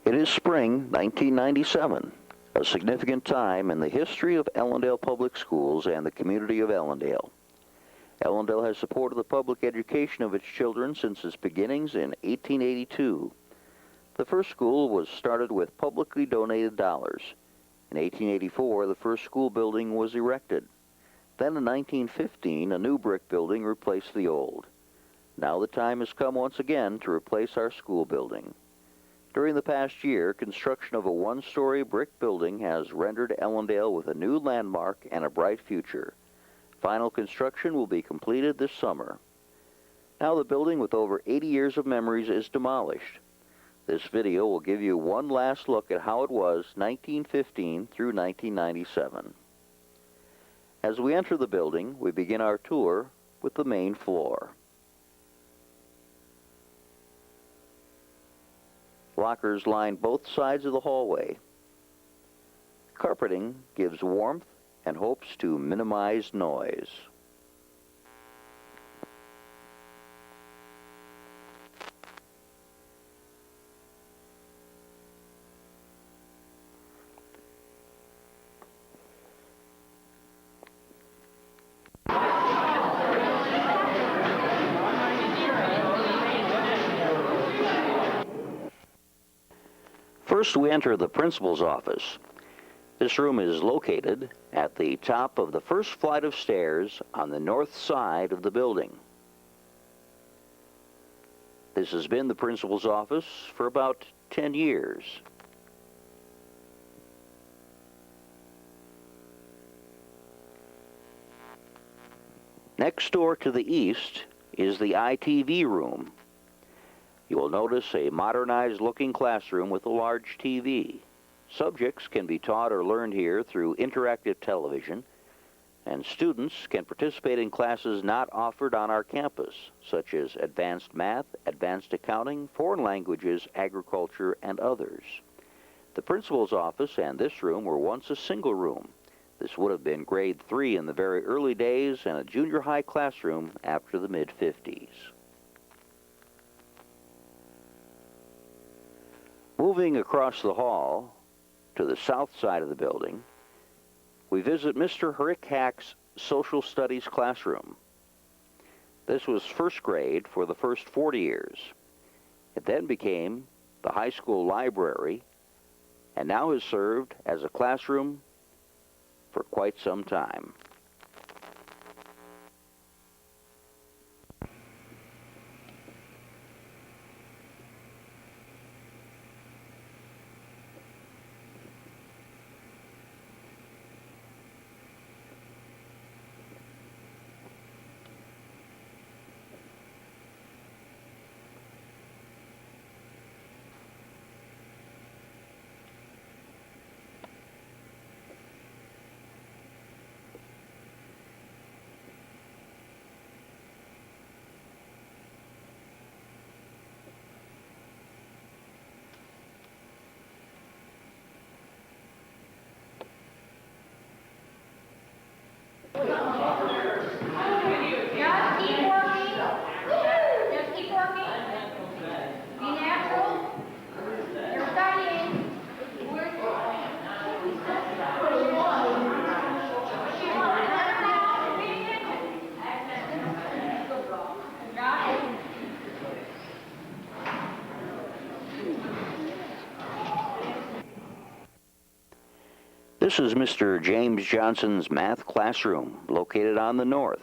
It is spring 1997, a significant time in the history of Ellendale Public Schools and the community of Ellendale. Ellendale has supported the public education of its children since its beginnings in 1882. The first school was started with publicly donated dollars. In 1884, the first school building was erected. Then in 1915, a new brick building replaced the old. Now the time has come once again to replace our school building. During the past year, construction of a one-story brick building has rendered Ellendale with a new landmark and a bright future. Final construction will be completed this summer. Now the building with over 80 years of memories is demolished. This video will give you one last look at how it was 1915 through 1997. As we enter the building, we begin our tour with the main floor. Lockers line both sides of the hallway. Carpeting gives warmth and hopes to minimize noise. First, we enter the principal's office. This room is located at the top of the first flight of stairs on the north side of the building. This has been the principal's office for about 10 years. Next door to the east is the ITV room. You will notice a modernized-looking classroom with a large TV. Subjects can be taught or learned here through interactive television, and students can participate in classes not offered on our campus, such as advanced math, advanced accounting, foreign languages, agriculture, and others. The principal's office and this room were once a single room. This would have been grade 3 in the very early days and a junior high classroom after the mid-50s. Moving across the hall to the south side of the building, we visit Mr. Rick Hack's social studies classroom. This was first grade for the first 40 years. It then became the high school library and now has served as a classroom for quite some time. This is Mr. James Johnson's math classroom, located on the north.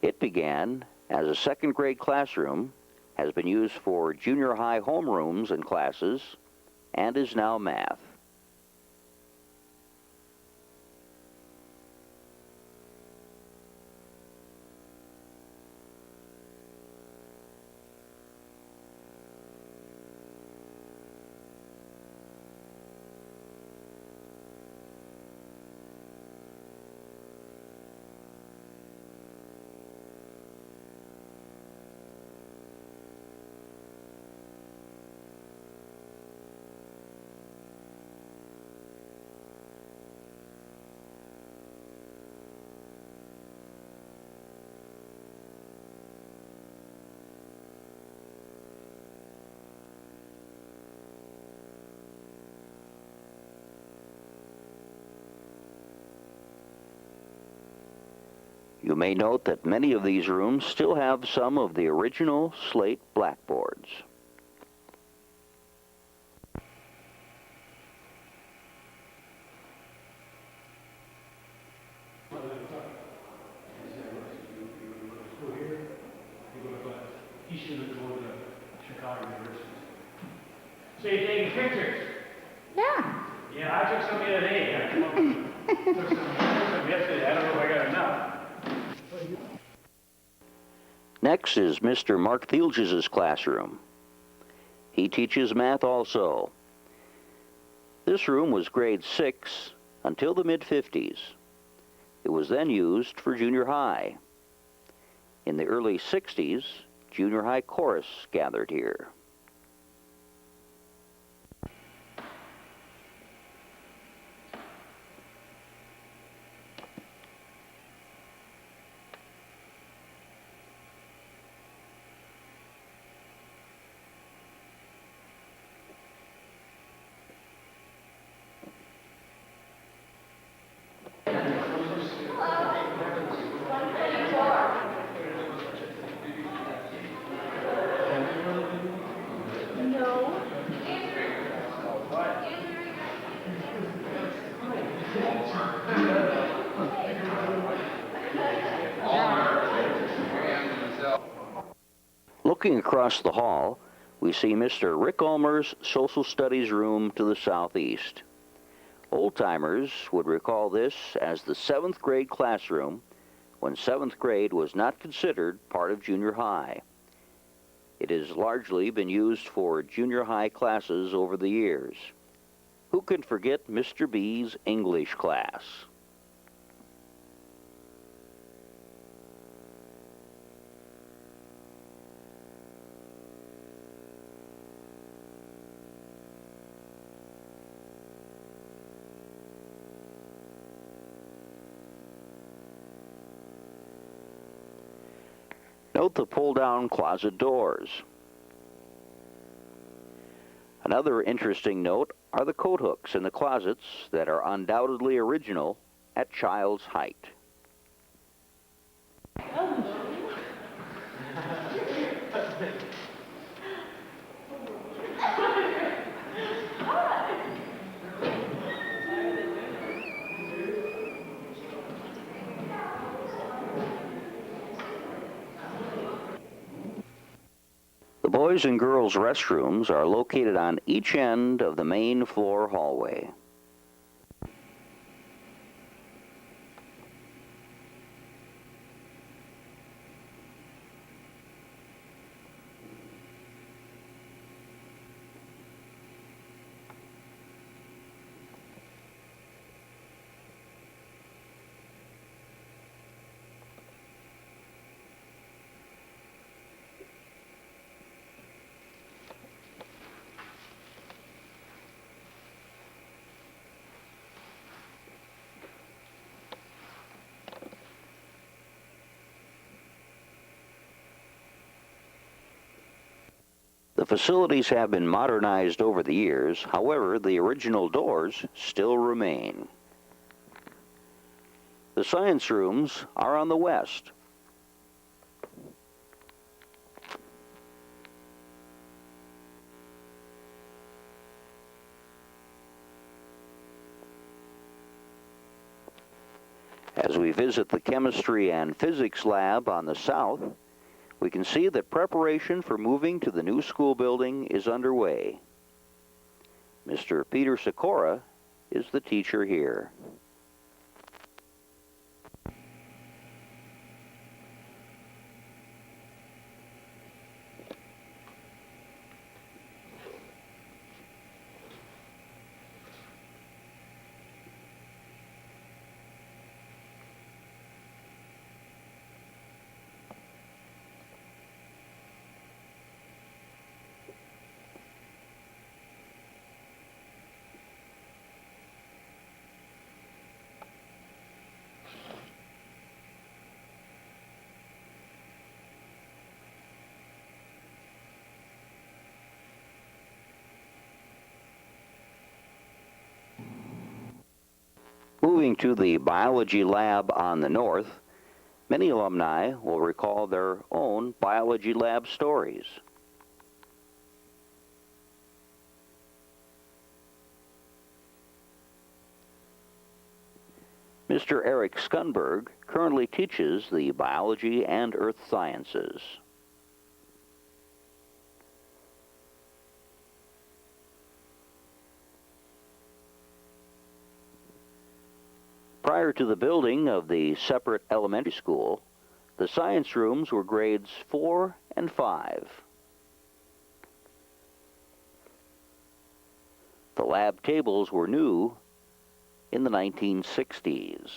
It began as a second grade classroom, has been used for junior high homerooms and classes, and is now math. You may note that many of these rooms still have some of the original slate blackboards. He should have gone to Chicago University. So you're taking pictures? Yeah. Yeah, I took some the other day. I took some yesterday. I don't know if I got enough. Next is Mr. Mark Thielges' classroom. He teaches math also. This room was grade 6 until the mid-50s. It was then used for junior high. In the early 60s, junior high chorus gathered here. Looking across the hall, we see Mr. Rick Ulmer's social studies room to the southeast. Old-timers would recall this as the 7th grade classroom when 7th grade was not considered part of junior high. It has largely been used for junior high classes over the years. Who can forget Mr. B's English class? Note the pull-down closet doors. Another interesting note are the coat hooks in the closets that are undoubtedly original at child's height. The boys and girls restrooms are located on each end of the main floor hallway. The facilities have been modernized over the years, however, the original doors still remain. The science rooms are on the west. As we visit the chemistry and physics lab on the south, we can see that preparation for moving to the new school building is underway. Mr. Peter Sikora is the teacher here. Moving to the biology lab on the north, Many alumni will recall their own biology lab stories. Mr. Eric Skunberg currently teaches the biology and earth sciences. Prior to the building of the separate elementary school, the science rooms were grades 4 and 5. The lab tables were new in the 1960s.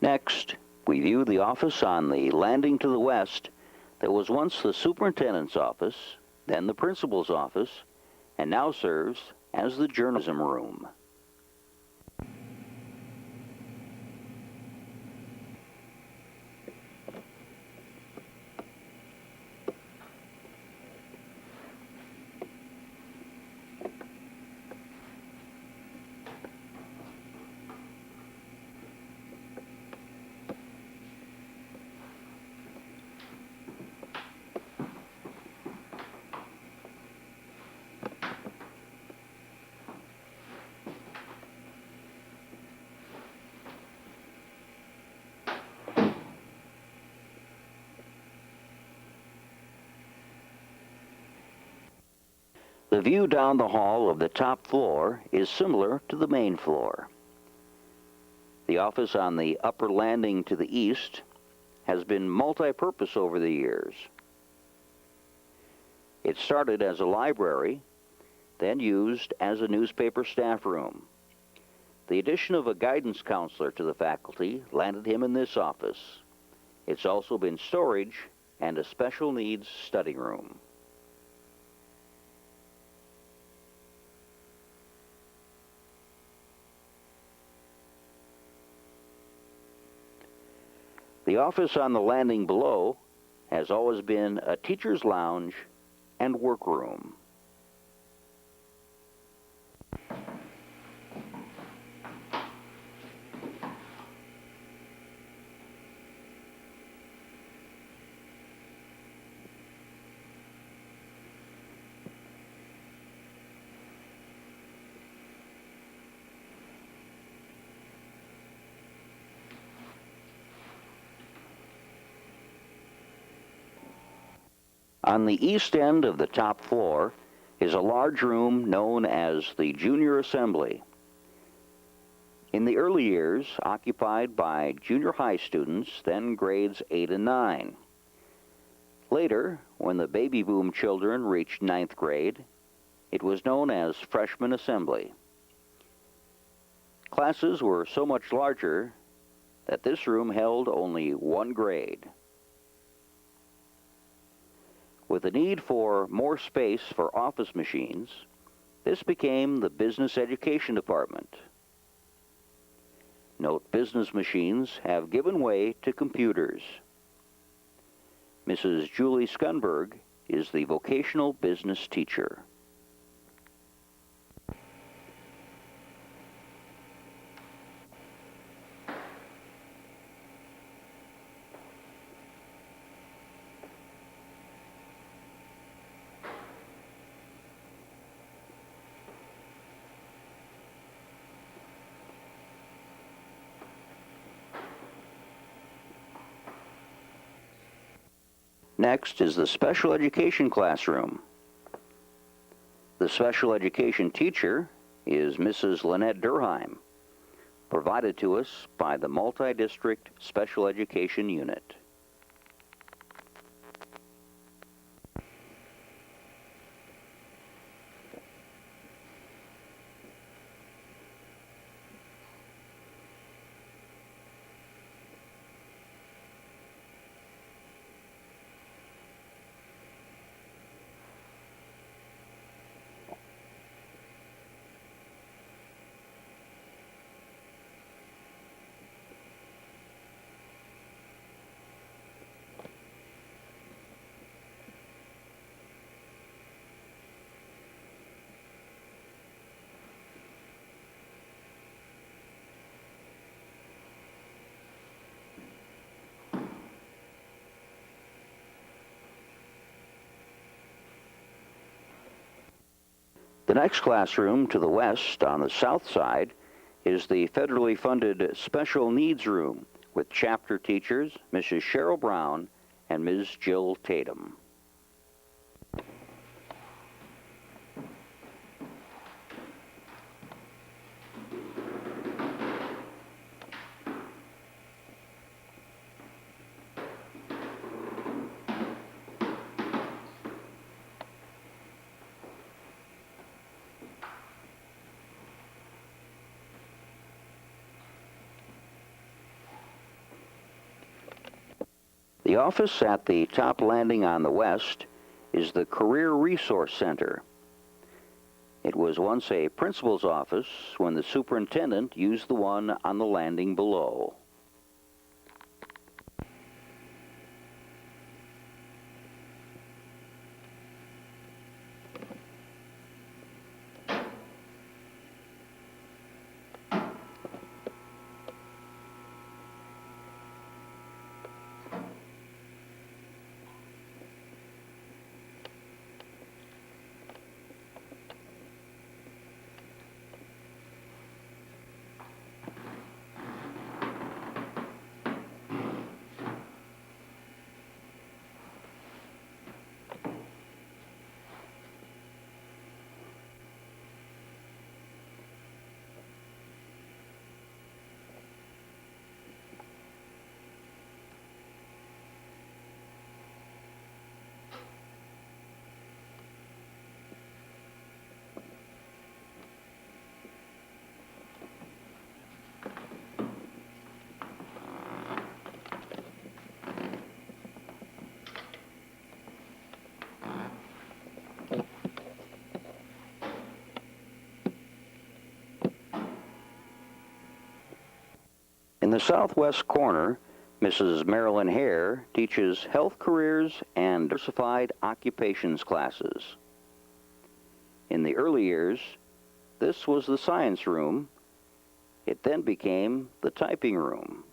Next, we view the office on the landing to the west that was once the superintendent's office, then the principal's office, and now serves as the journalism room. The view down the hall of the top floor is similar to the main floor. The office on the upper landing to the east has been multi-purpose over the years. It started as a library, then used as a newspaper staff room. The addition of a guidance counselor to the faculty landed him in this office. It's also been storage and a special needs study room. The office on the landing below has always been a teacher's lounge and workroom. On the east end of the top floor is a large room known as the Junior Assembly. In the early years, occupied by junior high students, then grades 8 and 9. Later, when the baby boom children reached 9th grade, it was known as Freshman Assembly. Classes were so much larger that this room held only one grade. With the need for more space for office machines, this became the Business Education Department. Note business machines have given way to computers. Mrs. Julie Skunberg is the vocational business teacher. Next is the special education classroom. The special education teacher is Mrs. Lynette Durheim, provided to us by the Multi-District Special Education Unit. The next classroom to the west on the south side is the federally funded Special Needs Room with chapter teachers Mrs. Cheryl Brown and Ms. Jill Tatum. The office at the top landing on the west is the Career Resource Center. It was once a principal's office when the superintendent used the one on the landing below. In the southwest corner, Mrs. Marilyn Hare teaches health careers and diversified occupations classes. In the early years, this was the science room. It then became the typing room.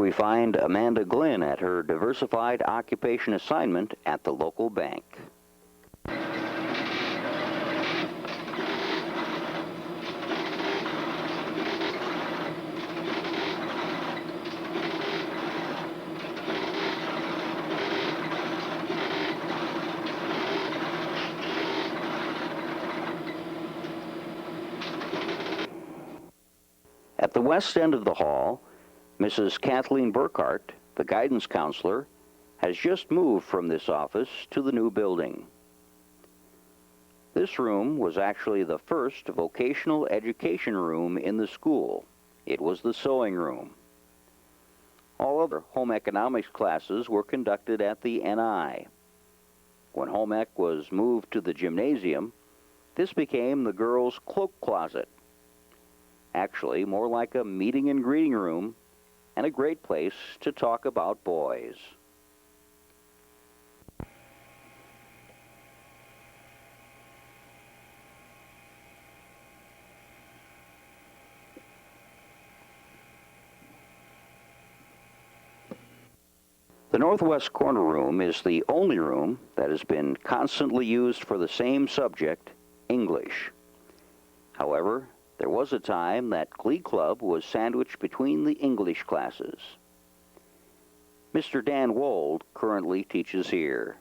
we find Amanda Glynn at her diversified occupation assignment at the local bank. At the west end of the hall, Mrs. Kathleen Burkhart, the guidance counselor, has just moved from this office to the new building. This room was actually the first vocational education room in the school. It was the sewing room. All other home economics classes were conducted at the NI. When home ec was moved to the gymnasium, this became the girls' cloak closet. Actually, more like a meeting and greeting room, and a great place to talk about boys. The northwest corner room is the only room that has been constantly used for the same subject, English. However, there was a time that Glee Club was sandwiched between the English classes. Mr. Dan Wold currently teaches here.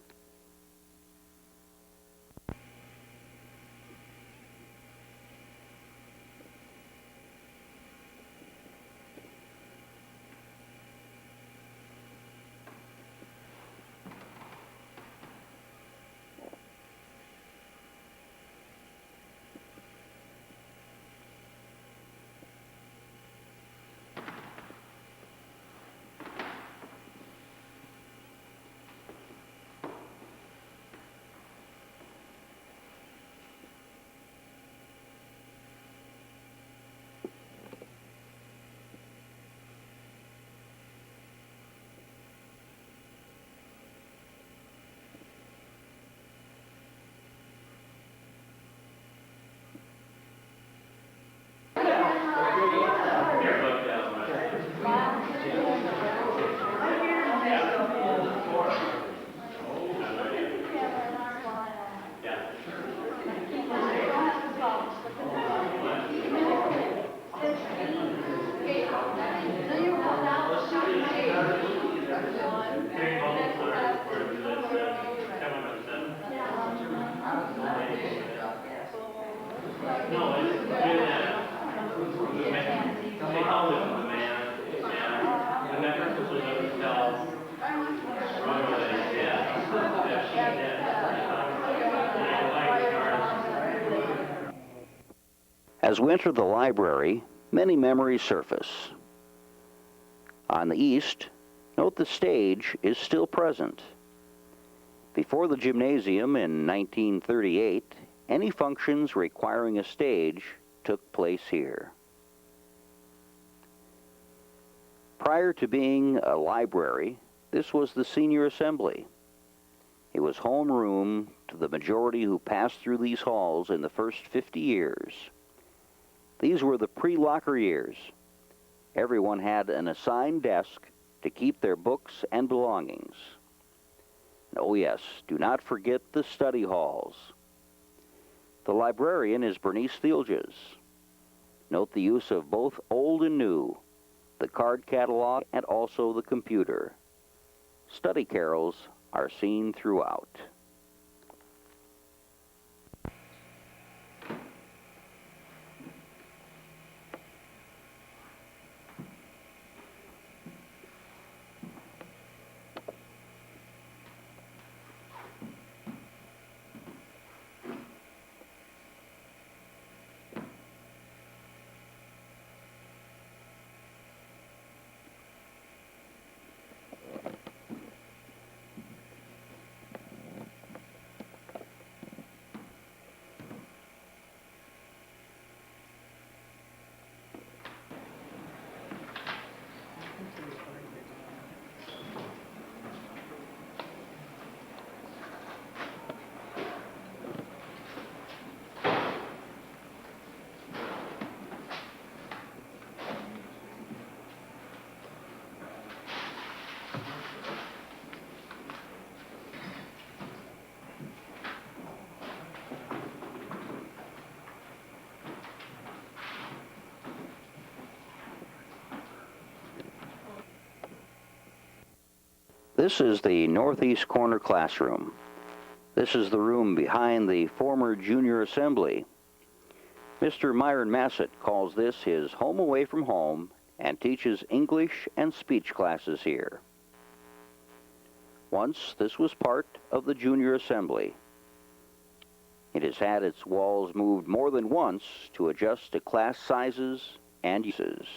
As we enter the library, many memories surface. On the east, note the stage is still present. Before the gymnasium in 1938, any functions requiring a stage took place here. Prior to being a library, this was the senior assembly. It was homeroom to the majority who passed through these halls in the first 50 years. These were the pre-locker years. Everyone had an assigned desk to keep their books and belongings. And oh yes, do not forget the study halls. The librarian is Bernice Thielges. Note the use of both old and new, the card catalog and also the computer. Study carols are seen throughout. This is the northeast corner classroom. This is the room behind the former junior assembly. Mr. Myron Massett calls this his home away from home and teaches English and speech classes here. Once, this was part of the junior assembly. It has had its walls moved more than once to adjust to class sizes and uses.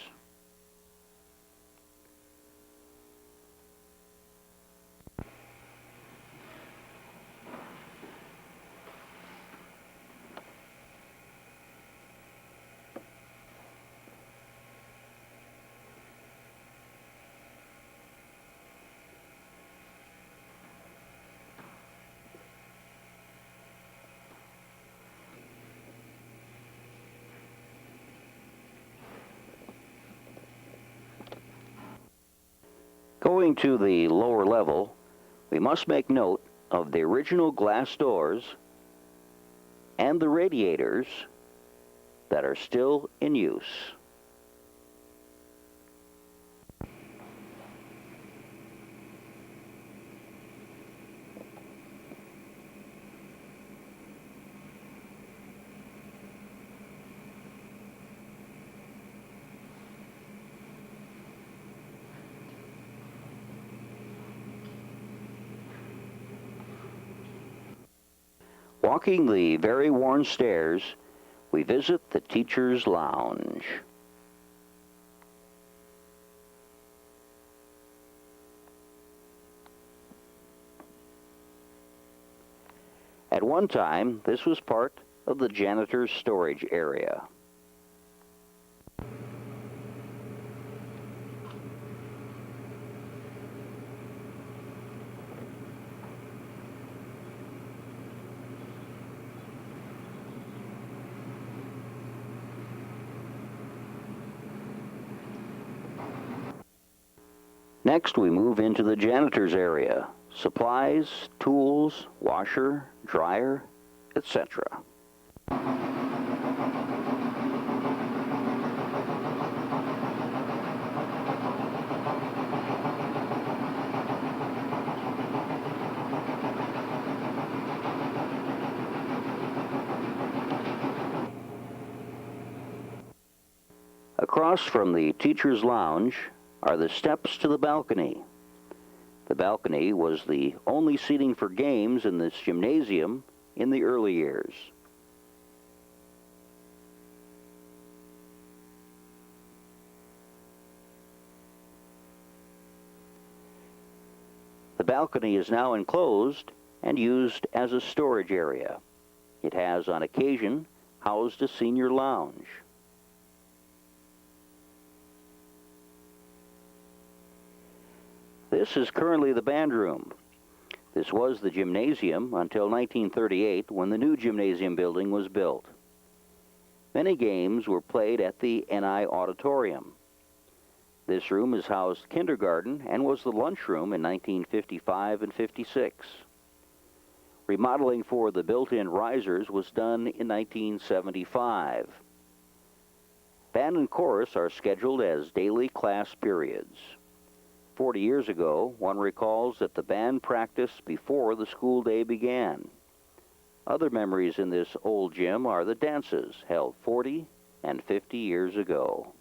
Going to the lower level, we must make note of the original glass doors and the radiators that are still in use. Walking the very worn stairs, we visit the teacher's lounge. At one time, this was part of the janitor's storage area. Next, we move into the janitor's area. Supplies, tools, washer, dryer, etc. Across from the teacher's lounge are the steps to the balcony. The balcony was the only seating for games in this gymnasium in the early years. The balcony is now enclosed and used as a storage area. It has, on occasion, housed a senior lounge. This is currently the band room. This was the gymnasium until 1938, when the new gymnasium building was built. Many games were played at the NI Auditorium. This room has housed kindergarten and was the lunchroom in 1955 and 56. Remodeling for the built-in risers was done in 1975. Band and chorus are scheduled as daily class periods. 40 years ago, one recalls that the band practiced before the school day began. Other memories in this old gym are the dances held 40 and 50 years ago.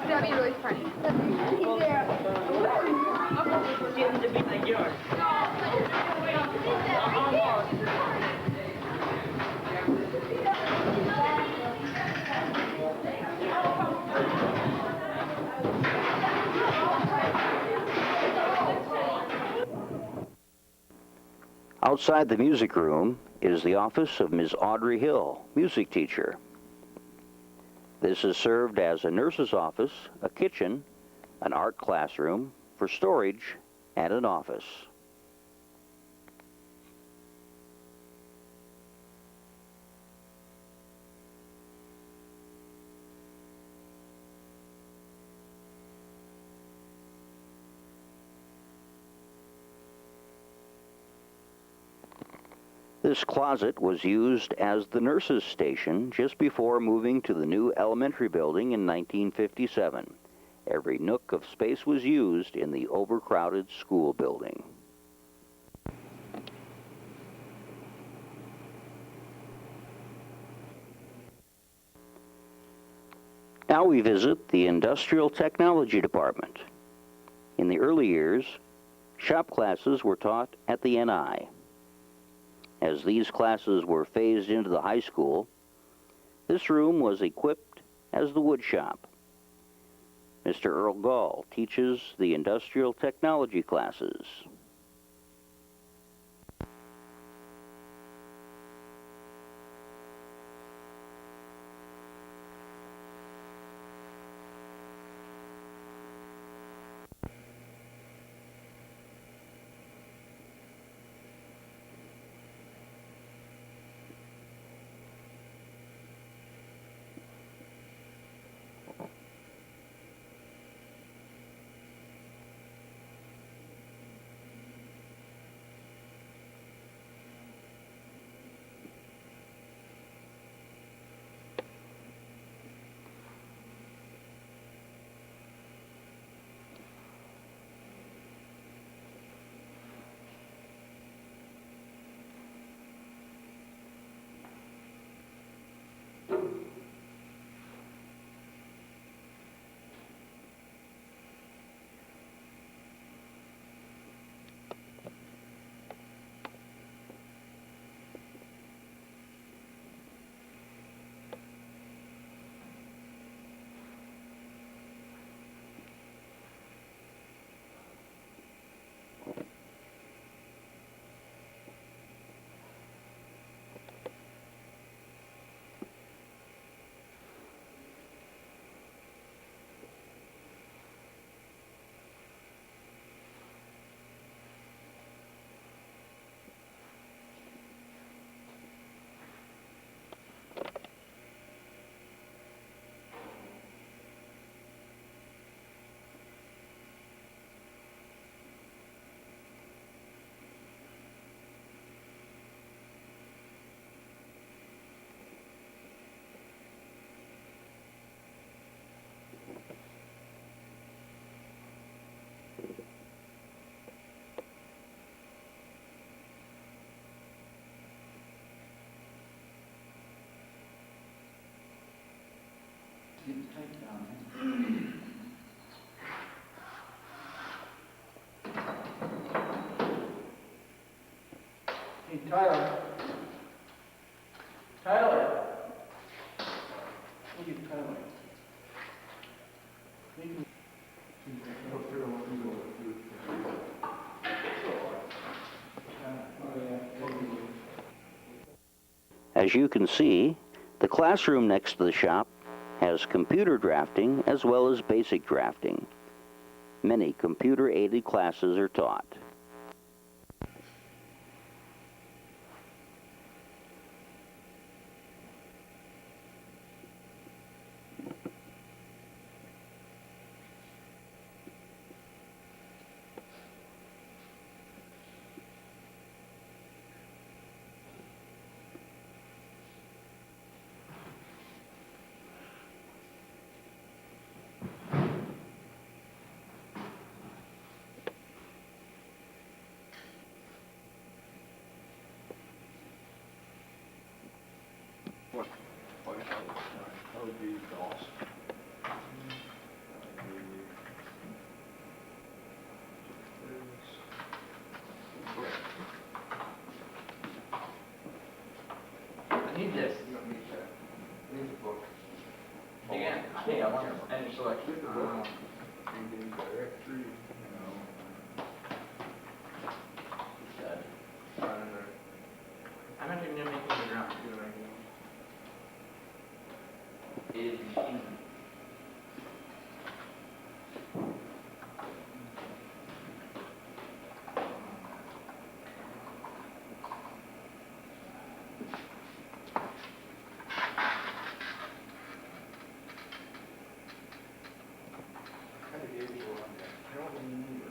That'd be really funny. Outside the music room is the office of Ms. Audrey Hill, music teacher. This is served as a nurse's office, a kitchen, an art classroom, for storage, and an office. This closet was used as the nurses' station just before moving to the new elementary building in 1957. Every nook of space was used in the overcrowded school building. Now we visit the Industrial Technology Department. In the early years, shop classes were taught at the NI. As these classes were phased into the high school, this room was equipped as the wood shop. Mr. Earl Gall teaches the industrial technology classes. Hey, Tyler. Tyler. Look at Tyler. As you can see, the classroom next to the shop has computer drafting as well as basic drafting. Many computer-aided classes are taught. That would be awesome. I need this. You don't need that. Need the book. Yeah, I want any selection. Get the book. Reading directory, you know. I'm not even making the ground. It is machine. Kind of gave you one there. I don't remember.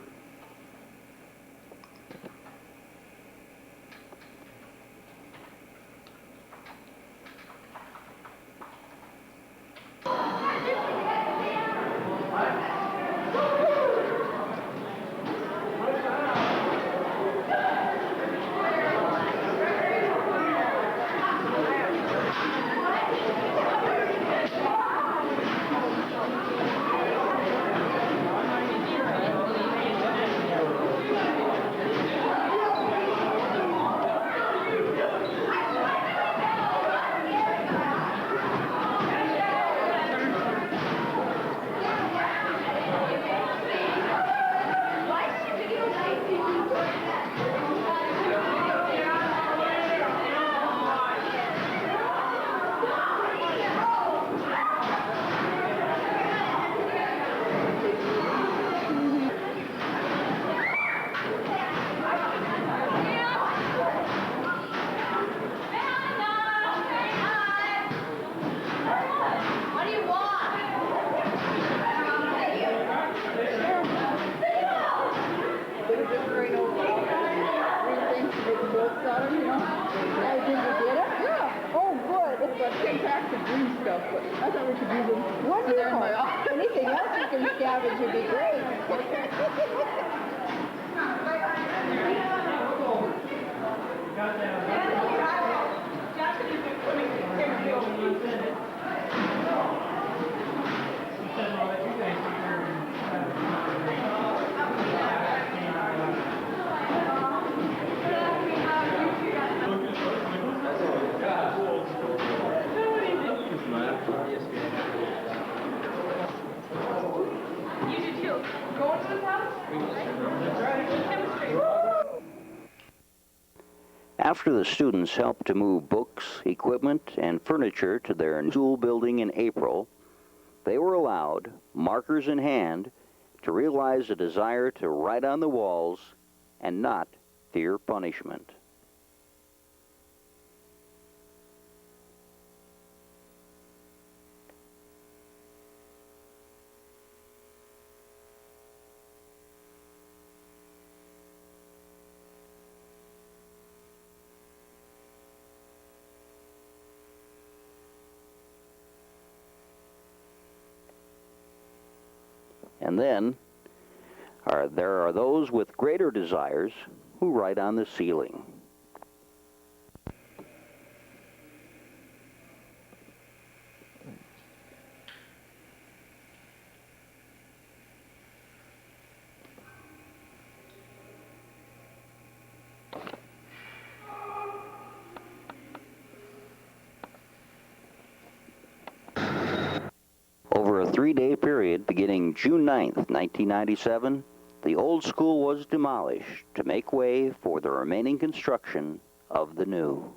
I thought we could use them. Wonderful. Anything else you can scavenge would be great. Got that. You do too. Going to this house? Chemistry. After the students helped to move books, equipment, and furniture to their new school building in April, they were allowed, markers in hand, to realize a desire to write on the walls and not fear punishment. And then there are those with greater desires who write on the ceiling. Over a 3-day period beginning June 9th, 1997, the old school was demolished to make way for the remaining construction of the new.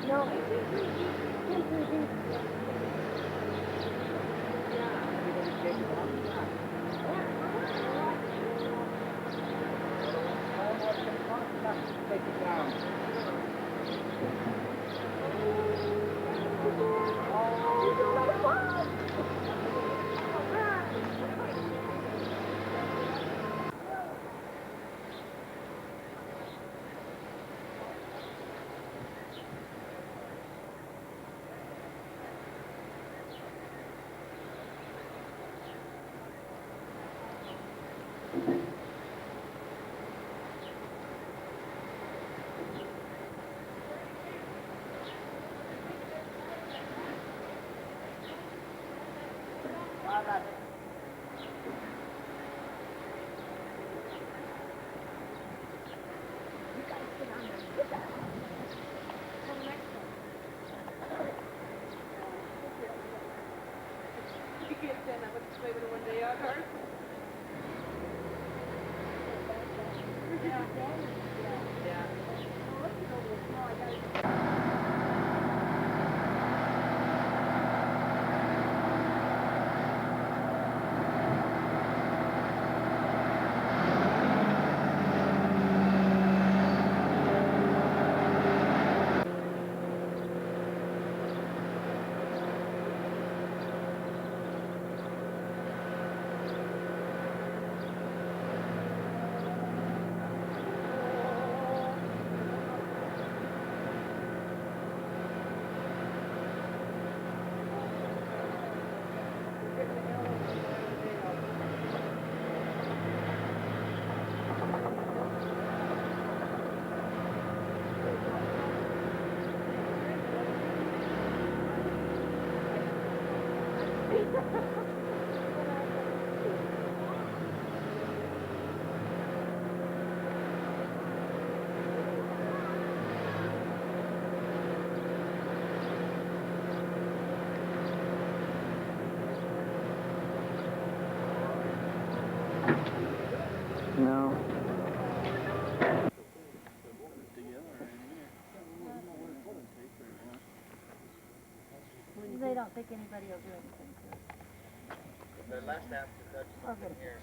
Take it down. You can't stand up and swing it one day out, Hart. No. They don't think anybody will do anything to it. The last after that's Okay. here.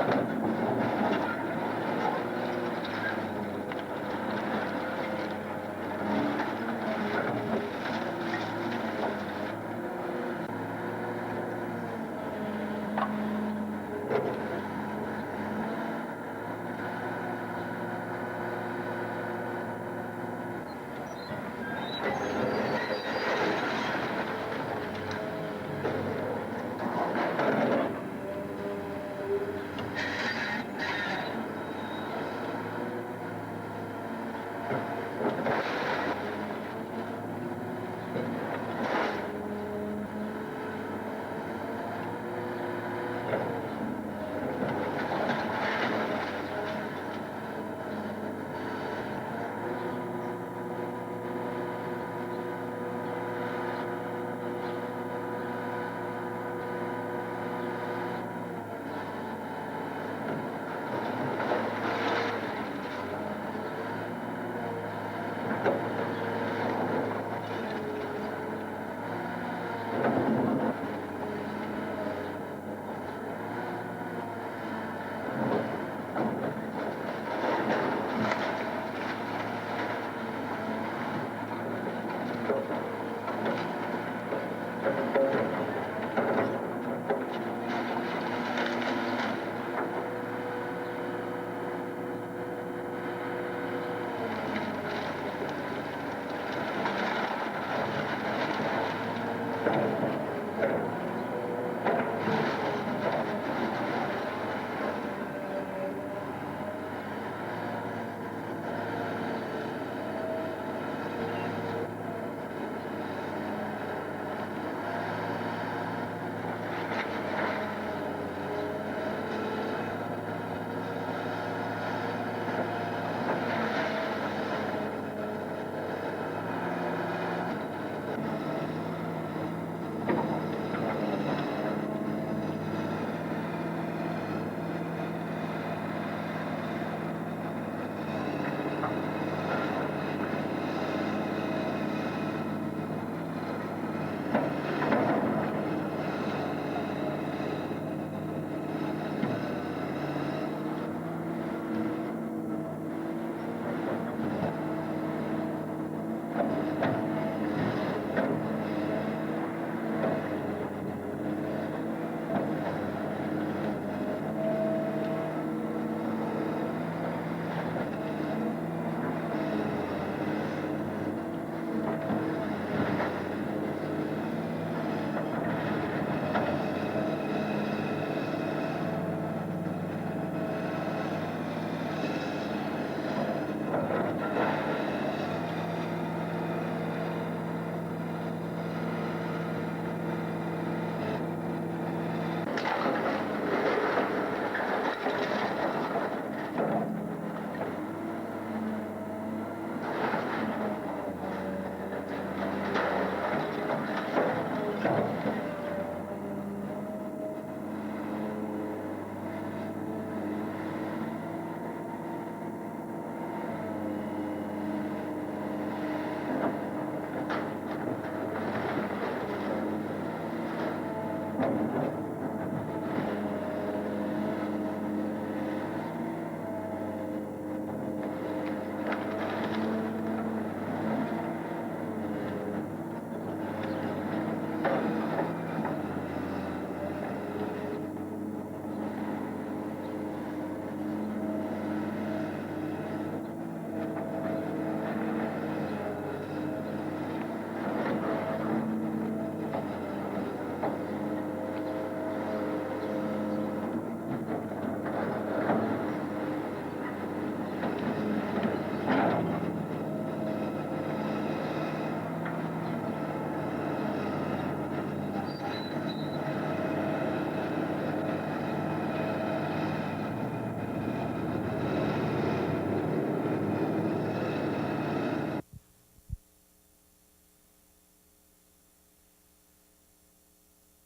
Thank you.